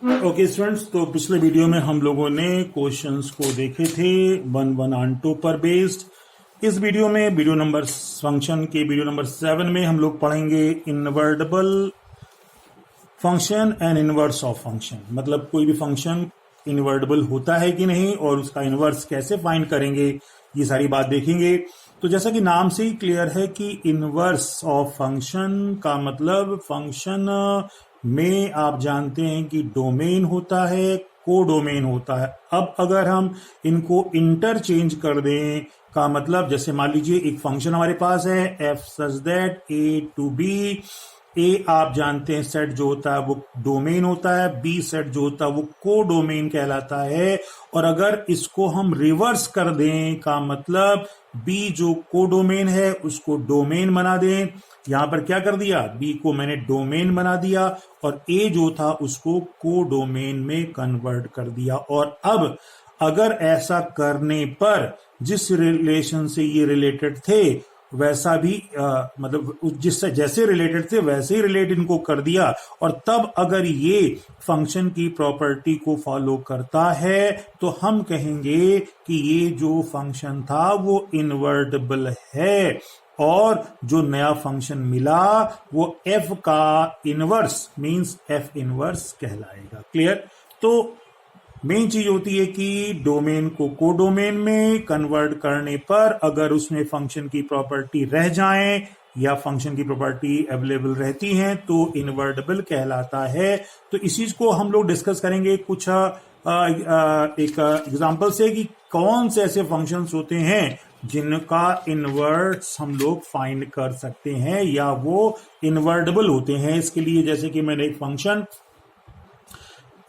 Okay students, तो पिछले video में हम लोगों ने क्वेश्चंस को देखे थे 1 ऑन 2 पर बेस्ड। इस वीडियो में वीडियो नंबर फंक्शन के वीडियो नंबर 7 में हम लोग पढ़ेंगे invertible function and inverse of function. मतलब कोई भी फंक्शन इनवर्टेबल होता है कि नहीं और उसका इनवर्स कैसे फाइंड करेंगे, ये सारी बात देखेंगे। तो जैसा कि नाम से ही क्लियर है कि इनवर्स ऑफ फंक्शन का मतलब फंक्शन में आप जानते हैं कि डोमेन होता है, कोडोमेन होता है। अब अगर हम इनको इंटरचेंज कर दें का मतलब, जैसे मान लीजिए एक फंक्शन हमारे पास है F such that A to B. A आप जानते हैं सेट जो होता है वो डोमेन होता है, बी सेट जो होता है वो कोडोमेन कहलाता है। और अगर इसको हम रिवर्स कर दें का मतलब बी जो कोडोमेन है उसको डोमेन बना दें। यहां पर क्या कर दिया, बी को मैंने डोमेन बना दिया और ए जो था उसको कोडोमेन में कन्वर्ट कर दिया। और अब अगर ऐसा करने पर जिस रिलेशन से ये रिलेटेड थे वैसा भी मतलब जिससे जैसे रिलेटेड थे वैसे ही रिलेट इनको कर दिया, और तब अगर ये फंक्शन की प्रॉपर्टी को फॉलो करता है तो हम कहेंगे कि ये जो फंक्शन था वो इनवर्टेबल है और जो नया फंक्शन मिला वो एफ का इनवर्स मींस एफ इनवर्स कहलाएगा। क्लियर? तो मेन चीज होती है कि डोमेन को कोडोमेन में कन्वर्ट करने पर अगर उसमें फंक्शन की प्रॉपर्टी रह जाए या फंक्शन की प्रॉपर्टी अवेलेबल रहती हैं तो इनवर्टेबल कहलाता है। तो इस चीज को हम लोग डिस्कस करेंगे कुछ एक एग्जांपल से कि कौन से ऐसे फंक्शंस होते हैं जिनका इनवर्ट्स हम लोग फाइंड कर सकते हैं या वो इनवर्टेबल होते हैं। इसके लिए जैसे कि मैंने एक function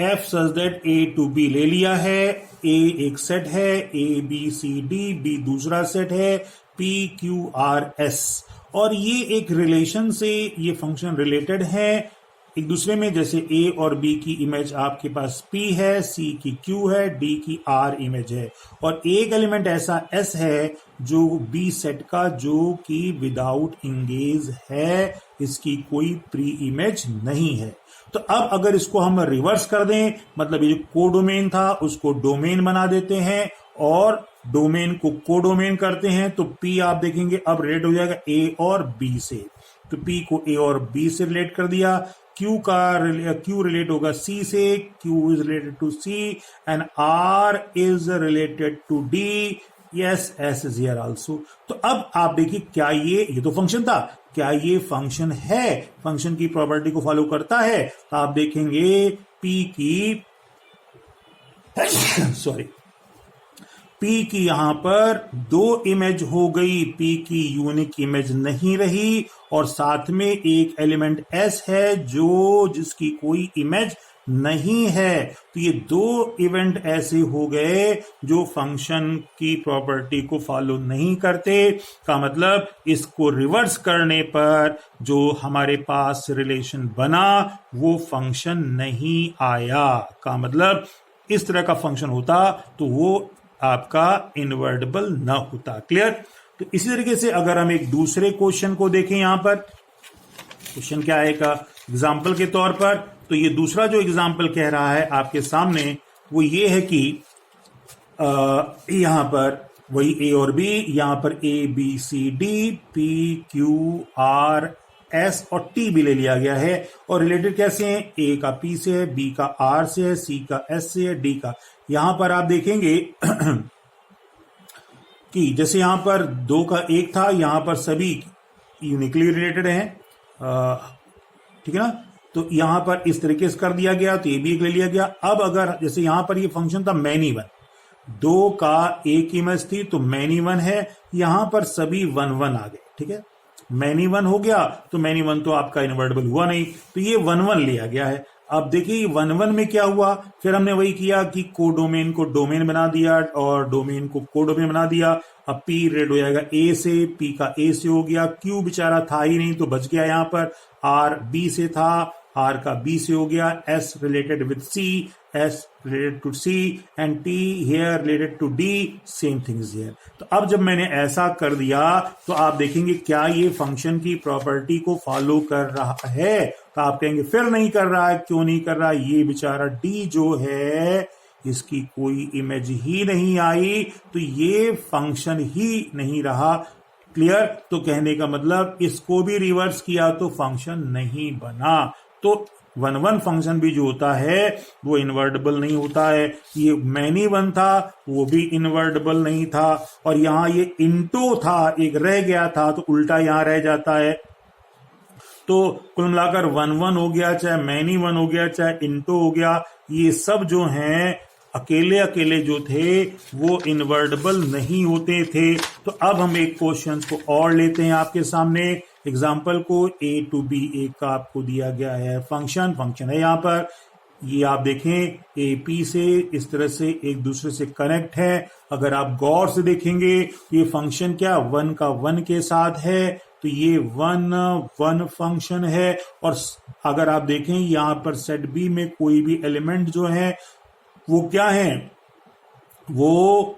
F such that A to B ले लिया है। ए एक सेट है, A B C D, B दूसरा सेट है, पी क्यू आर एस, और ये एक रिलेशन से ये फंक्शन रिलेटेड है एक दूसरे में। जैसे ए और बी की इमेज आपके पास P है, C की Q है, D की R इमेज है, और एक एलिमेंट ऐसा S है जो B सेट का जो कि विदाउट इंगेज है, इसकी कोई प्री इमेज नहीं है। तो अब अगर इसको हम रिवर्स कर दें, मतलब ये जो कोडोमेन था उसको डोमेन बना देते हैं और डोमेन को कोडोमेन करते हैं, तो P आप देखेंगे अब रिलेट हो जाएगा A और B से। तो P को A और B से रिलेट कर दिया, Q रिलेट होगा C से, Q इज related to C and R is related to D। Yes, S is here also. तो अब आप देखिए क्या ये तो फंक्शन था, क्या ये फंक्शन है, फंक्शन की प्रॉपर्टी को फॉलो करता है? तो आप देखेंगे P की P की यहां पर दो इमेज हो गई, P की यूनिक इमेज नहीं रही, और साथ में एक एलिमेंट S है जिसकी कोई इमेज नहीं है। तो ये दो इवेंट ऐसे हो गए जो फंक्शन की प्रॉपर्टी को फॉलो नहीं करते। का मतलब इसको रिवर्स करने पर जो हमारे पास रिलेशन बना वो फंक्शन नहीं आया। का मतलब इस तरह का फंक्शन होता तो वो आपका इनवर्टेबल ना होता। क्लियर? तो इसी तरीके से अगर हम एक दूसरे क्वेश्चन को देखें, यहां पर क्वेश्चन क्या है का एग्जाम्पल के तौर पर, तो ये दूसरा जो एग्जाम्पल कह रहा है आपके सामने वो ये है कि यहां पर वही ए और बी, यहां पर A B C D, P Q R S और टी भी ले लिया गया है, और रिलेटेड कैसे हैं? ए का पी से है, बी का आर से है, सी का एस से है, डी का। यहां पर आप देखेंगे कि जैसे यहां पर दो का एक था, यहां पर सभी यूनिकली रिलेटेड हैं, ठीक है ना। तो यहां पर इस तरीके से कर दिया गया, तो ये भी एक ले लिया गया। अब अगर जैसे यहां पर ये फंक्शन था मैनी वन, दो का एक इमेज थी तो मैनी वन है, यहां पर सभी 1 1 आ गए। ठीक है, मैनी वन हो गया तो मैनी वन तो आपका इनवर्टेबल हुआ नहीं, तो ये 1 1 लिया गया है। अब देखिए 1 1 में क्या हुआ, फिर हमने वही किया कि कोडोमेन को डोमेन बना दिया और डोमेन को कोडोमेन बना दिया। अब P रेड हो जाएगा A से, P का A से हो गया, Q बेचारा था ही नहीं तो बच गया यहाँ पर, R B से था, R का B से हो गया, S related with C, S related to C and T here related to D, same thing is here। तो अब जब मैंने ऐसा कर दिया तो आप देखेंगे क्या ये फंक्शन की प्रॉपर्टी को फॉलो कर रहा है, तो आप कहेंगे फिर नहीं कर रहा है, क्यों नहीं कर रहा है? ये बेचारा डी जो है इसकी कोई इमेज ही नहीं आई, तो ये फंक्शन ही नहीं रहा। क्लियर? तो कहने का मतलब इसको भी रिवर्स किया तो फंक्शन नहीं बना। तो वन वन फंक्शन भी जो होता है वो इन्वर्टेबल नहीं होता है। ये मैनी वन था, वो भी इन्वर्टेबल नहीं था, और यहां ये इंटो था, एक रह गया था, तो उल्टा यहां रह जाता है। तो कुल मिलाकर वन वन हो गया, चाहे मैनी वन हो गया, चाहे इंटो हो गया, ये सब जो हैं अकेले अकेले जो थे वो इन्वर्टेबल नहीं होते थे। तो अब हम एक क्वेश्चन को और लेते हैं आपके सामने एग्जाम्पल को। ए टू बी एक का आपको दिया गया है फंक्शन है यहाँ पर, ये आप देखें ए पी से इस तरह से एक दूसरे से कनेक्ट है। अगर आप गौर से देखेंगे ये फंक्शन क्या वन का वन के साथ है, तो ये वन वन फंक्शन है। और अगर आप देखें यहां पर सेट बी में कोई भी एलिमेंट जो है वो क्या है, वो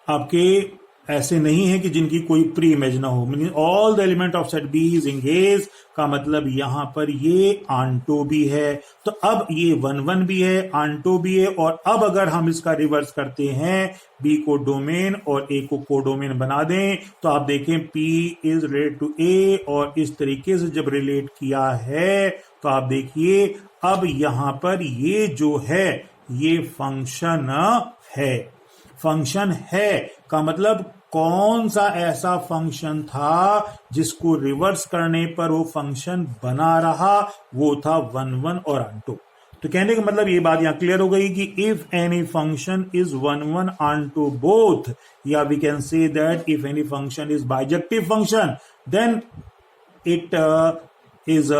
आपके ऐसे नहीं है कि जिनकी कोई प्री इमेज ना हो। Meaning all the element of set B is engage का मतलब यहां पर ये आंटो भी है। तो अब ये वन वन भी है, आंटो भी है। और अब अगर हम इसका रिवर्स करते हैं, बी को डोमेन और ए को कोडोमेन बना दें, तो आप देखें पी इज रिलेटेड टू ए, और इस तरीके से जब रिलेट किया है तो आप देखिए अब यहां पर ये जो है ये फंक्शन है। फंक्शन है का मतलब कौन सा ऐसा फंक्शन था जिसको रिवर्स करने पर वो फंक्शन बना रहा, वो था वन वन और आंटो। तो कहने का मतलब ये बात यहां क्लियर हो गई कि if any function is one one onto both, या we can say that if any function is bijective function then it is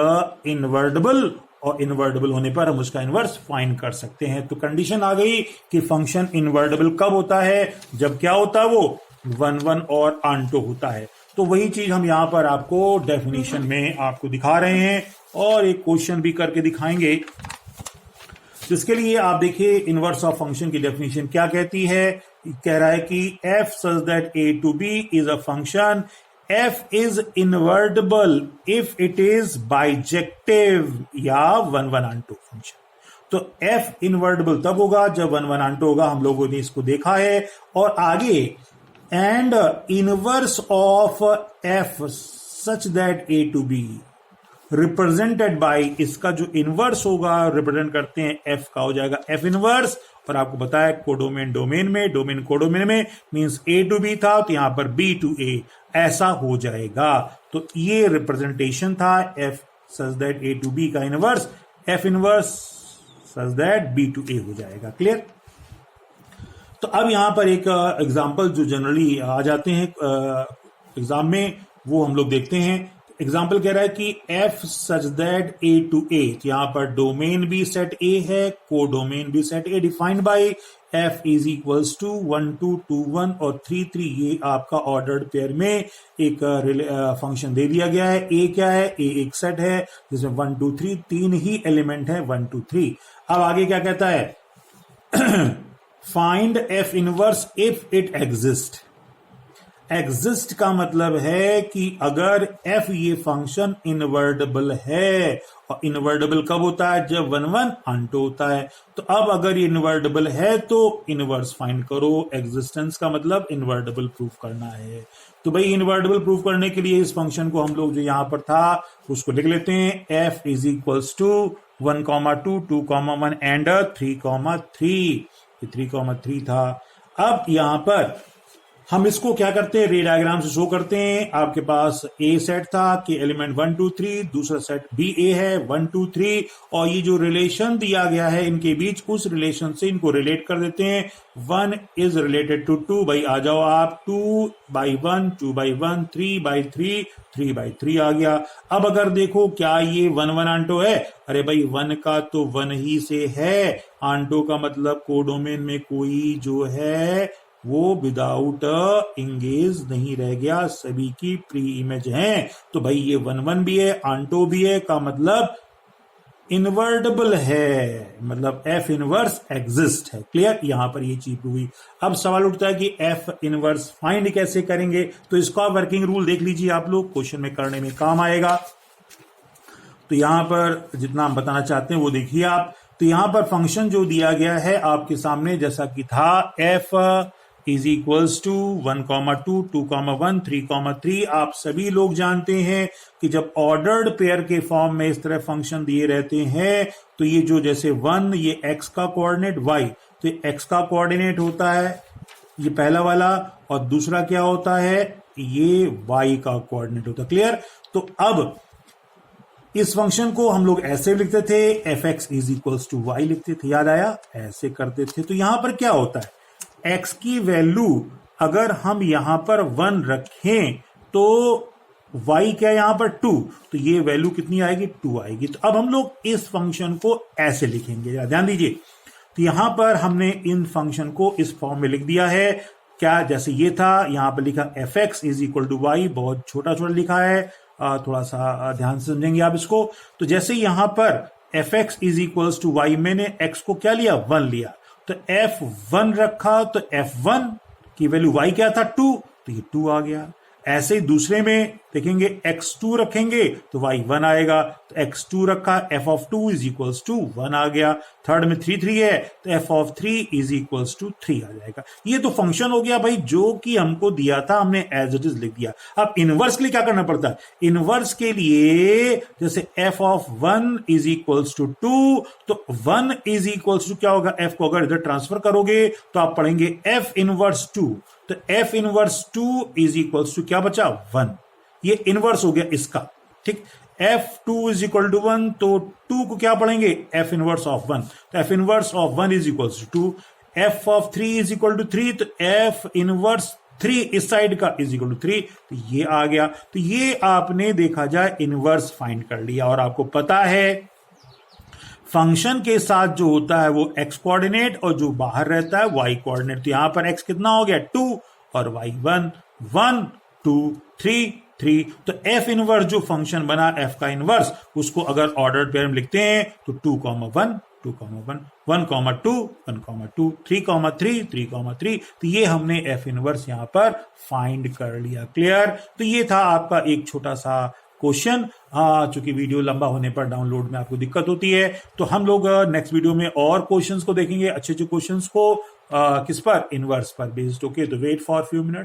invertible, और इन्वर्टेबल होने पर हम उसका इन्वर्स फाइंड कर सकते हैं। तो कंडीशन आ गई कि फंक्शन इन्वर्टेबल कब होता है, जब क्या होता है वो वन वन और आंटो होता है। तो वही चीज हम यहां पर आपको डेफिनेशन में आपको दिखा रहे हैं और एक क्वेश्चन भी करके दिखाएंगे। जिसके लिए आप देखिए इनवर्स ऑफ फंक्शन की डेफिनेशन क्या कहती है। कह रहा है कि F such that A to B is a function, F is invertible if it is bijective या वन वन आंटो फंक्शन। तो एफ इनवर्टेबल तब होगा जब वन वन आंटो होगा, हम लोगों ने इसको देखा है। और आगे and inverse of F such that A to B represented by, इसका जो इनवर्स होगा रिप्रेजेंट करते हैं एफ का हो जाएगा एफ इनवर्स। और आपको बताया कोडोमेन डोमेन में, डोमेन कोडोमेन में मींस ए टू बी था, तो यहां पर बी टू ए ऐसा हो जाएगा। तो ये रिप्रेजेंटेशन था F such that A to B का inverse F inverse such that B to A हो जाएगा। क्लियर? तो अब यहां पर एक एग्जांपल जो जनरली आ जाते हैं एग्जाम में वो हम लोग देखते हैं। एग्जाम्पल कह रहा है कि F such that A to A, यहां पर डोमेन भी सेट ए है, कोडोमेन भी set A, defined by F is equals to 1 2 2 1 और 3 3। ये आपका ऑर्डर्ड पेयर में एक फंक्शन दे दिया गया है। ए क्या है? ए एक सेट है जिसमें 1 2 3 तीन ही एलिमेंट है 1 2 3। अब आगे क्या कहता है? Find F inverse if it exist. Exist का मतलब है कि अगर एफ ये फंक्शन इनवर्टेबल है, और इनवर्टेबल कब होता है? जब वन वन आंटो होता है। तो अब अगर ये इनवर्टेबल है तो इनवर्स फाइंड करो। एग्जिस्टेंस का मतलब इनवर्टेबल प्रूफ करना है। तो भाई इनवर्टेबल प्रूफ करने के लिए इस फंक्शन को हम लोग जो यहां पर था उसको लिख लेते हैं। F is equals to 1 2 2 1 and 3 3 था। अब यहां पर हम इसको क्या करते हैं? रे डायग्राम से शो करते हैं। आपके पास ए सेट था कि एलिमेंट 1 2 3, दूसरा सेट बी ए है 1 2 3, और ये जो रिलेशन दिया गया है इनके बीच, उस रिलेशन से इनको रिलेट कर देते हैं। 1 इज रिलेटेड टू 2, भाई आ जाओ आप, 2 by 1 2 by 1 3 by 3 3 by 3 आ गया। अब अगर देखो क्या ये 1 1 आंटो है? अरे भाई 1 का तो 1 ही से है, आंटो का मतलब कोडोमेन में कोई जो है वो विदाउट इंगेज नहीं रह गया, सभी की प्री इमेज है। तो भाई ये 1 1 भी है, आंटो भी है, का मतलब इनवर्टेबल है, मतलब एफ इनवर्स एग्जिस्ट है। क्लियर? यहां पर ये चीज हुई। अब सवाल उठता है कि एफ इनवर्स फाइंड कैसे करेंगे? तो इसका वर्किंग रूल देख लीजिए आप लोग, क्वेश्चन में करने में काम आएगा। तो यहां पर जितना हम बताना चाहते हैं वो देखिए आप। तो यहां पर फंक्शन जो दिया गया है आपके सामने जैसा कि था, एफ इज इक्वल्स टू 1,2, 2,1, 3,3। आप सभी लोग जानते हैं कि जब ऑर्डर्ड पेयर के फॉर्म में इस तरह फंक्शन दिए रहते हैं तो ये जो जैसे 1 ये x का कोऑर्डिनेट, y तो ये x का कोऑर्डिनेट होता है ये पहला वाला, और दूसरा क्या होता है, ये y का कोऑर्डिनेट होता है। क्लियर? तो अब इस फंक्शन को हम लोग ऐसे लिखते थे, F X is equals to Y लिखते थे, याद आया? ऐसे करते थे। तो यहां पर क्या होता है, x की वैल्यू अगर हम यहां पर 1 रखें तो y क्या यहां पर 2, तो ये वैल्यू कितनी आएगी, 2 आएगी। तो अब हम लोग इस फंक्शन को ऐसे लिखेंगे, ध्यान दीजिए। तो यहां पर हमने इन फंक्शन को इस फॉर्म में लिख दिया है। क्या? जैसे ये था, यहां पर लिखा F X is equal to Y, बहुत छोटा छोटा लिखा है, थोड़ा सा ध्यान से समझेंगे आप इसको। तो जैसे यहां पर F X is equals to Y, मैंने x को क्या लिया, 1 लिया, तो f1 रखा, तो f1 की वैल्यू y क्या था, 2, तो ये 2 आ गया। ऐसे ही दूसरे में देखेंगे, x2 रखेंगे तो y1 आएगा, तो x2 रखा, f of 2 is equals to 1 आ गया। थर्ड में 3 3 है तो f of 3 is equals to 3 आ जाएगा। ये तो फंक्शन हो गया भाई जो कि हमको दिया था, हमने एज इट इज लिख दिया। अब इनवर्स के लिए क्या करना पड़ता है, इनवर्स के लिए जैसे f of 1 is equals to 2, तो 1 इज इक्वल्स टू क्या होगा, f को अगर इधर ट्रांसफर करोगे तो आप पढ़ेंगे f इनवर्स 2, तो f inverse 2 is equals to क्या बचा, 1। ये इनवर्स हो गया इसका, ठीक। f2 इज इक्वल टू 1, तो 2 को क्या पढ़ेंगे, f इनवर्स ऑफ 1, तो f inverse of 1 is equals to 2। f of 3 is equal to 3, तो f इनवर्स 3 इस साइड का इज इक्वल टू 3, तो ये आ गया। तो ये आपने देखा जाए इनवर्स फाइंड कर लिया। और आपको पता है फंक्शन के साथ जो होता है वो x कोऑर्डिनेट और जो बाहर रहता है y कोऑर्डिनेट। तो यहां पर x कितना हो गया, 2 और y 1, 1 2 3 3। तो f इनवर्स जो फंक्शन बना f का इनवर्स, उसको अगर ऑर्डर्ड पेयर में लिखते हैं तो 2, 1 2, 1 1, 2 1, 2 3, 3 3, 3। तो ये हमने f इनवर्स यहां पर फाइंड कर लिया। क्लियर? तो ये था आपका एक छोटा सा क्वेश्चन। चूंकि वीडियो लंबा होने पर डाउनलोड में आपको दिक्कत होती है, तो हम लोग नेक्स्ट वीडियो में और क्वेश्चंस को देखेंगे, अच्छे अच्छे क्वेश्चंस को किस पर, इनवर्स पर बेस्ड। ओके, तो वेट फॉर फ्यू मिनट।